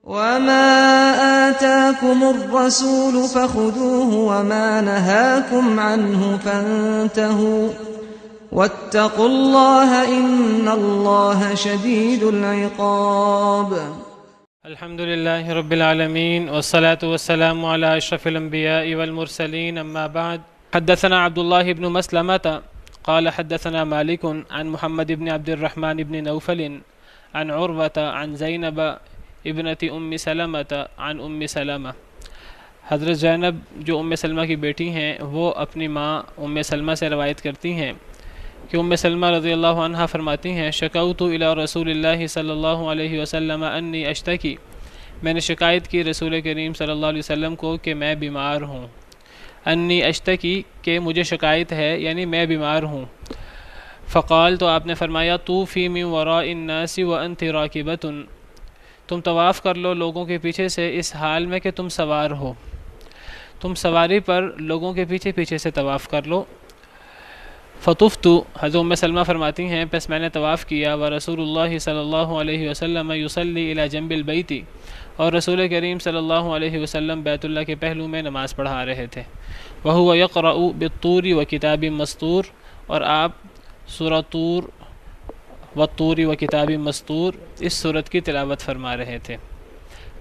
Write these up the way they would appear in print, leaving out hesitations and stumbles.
وما آتاكم الرسول فخذوه وما نهاكم عنه فانتهوا واتقوا الله إن الله شديد العقاب. الحمد لله رب العالمين والصلاة والسلام على أشرف الأنبياء والمرسلين أما بعد. حدثنا عبد الله بن مسلمة قال حدثنا مالك عن محمد بن عبد الرحمن بن نوفل عن عروة عن زينب ابنة ام سلمة عن ام سلمة. حضرت زینب جو ام سلمہ کی بیٹی ہیں وہ اپنی ماں ام سلمہ سے روایت کرتی ہیں کہ ام سلمہ رضی اللہ عنہا فرماتی ہیں شکوت الی رسول اللہ صلی اللہ علیہ وسلم انی اشتکی، میں نے شکایت کی رسول کریم صلی اللہ علیہ وسلم کو کہ میں بیمار ہوں. انی اشتکی کہ مجھے شکایت ہے یعنی میں بیمار ہوں. فقال تو آپ نے فرمایا طوفی من وراء الناس وانت راکبۃ، تم طواف کر لو لوگوں کے پیچھے سے اس حال میں کہ تم سوار ہو، تم سواری پر لوگوں کے پیچھے پیچھے سے طواف کر لو. فطفت، حضرت ام سلمہ فرماتی ہیں پس میں نے طواف کیا ورسول اللہ صلی اللہ علیہ وسلم یصلی الی جنب البیت، اور رسول کریم صلی اللہ علیہ وسلم بیت اللہ کے پہلو میں نماز پڑھا رہے تھے. وہو یقرأ بالطور وکتاب مسطور، اور آپ سورہ طور والطور وکتاب مسطور اس سورت کی تلاوت فرما رہے تھے.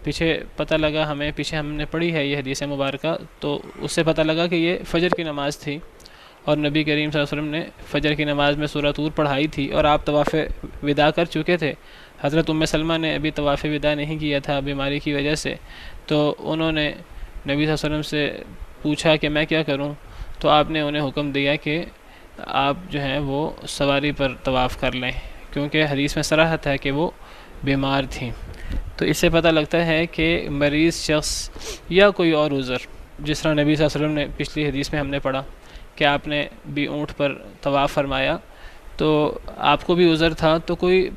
پیچھے پتہ لگا ہمیں، پیچھے ہم نے پڑھی ہے یہ حدیث مبارکہ، تو اس سے پتہ لگا کہ یہ فجر کی نماز تھی اور نبی کریم صلی اللہ علیہ وسلم نے فجر کی نماز میں سورہ طور پڑھائی تھی اور آپ طواف وداع کر چکے تھے. حضرت ام سلمہ نے ابھی طواف وداع نہیں کیا تھا بیماری کی وجہ سے، تو انہوں نے نبی صلی اللہ علیہ وسلم سے پوچھا کہ میں کیا کروں، تو آپ نے انہیں حکم دیا کہ آپ جو ہیں وہ سواری پر طواف کر لیں، کیونکہ حدیث میں صراحت ہے کہ وہ بیمار تھیں. تو اس سے پتہ لگتا ہے کہ مریض شخص یا کوئی اور عذر، جس طرح نبی صلی اللہ علیہ وسلم نے پچھلی حدیث میں ہم نے پڑھا کہ آپ نے بھی اونٹ پر طواف فرمایا، تو آپ کو بھی عذر تھا، تو کوئی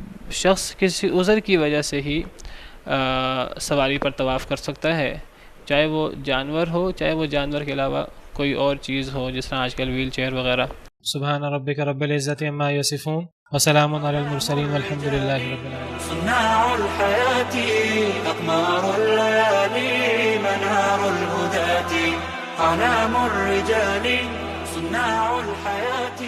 شخص کسی عذر کی وجہ سے ہی سواری پر طواف کر سکتا ہے، چاہے وہ جانور ہو، چاہے وہ جانور کے علاوہ کوئی اور چیز ہو، جس طرح آج کل ویل چیئر وغیرہ. سبحان ربک رب العزت عما یصفون وسلام علی المرسلین والحمد للہ رب العالمین. صناع الحياة أقمار الليالي منار الهداة أعلام الرجال صناع الحياة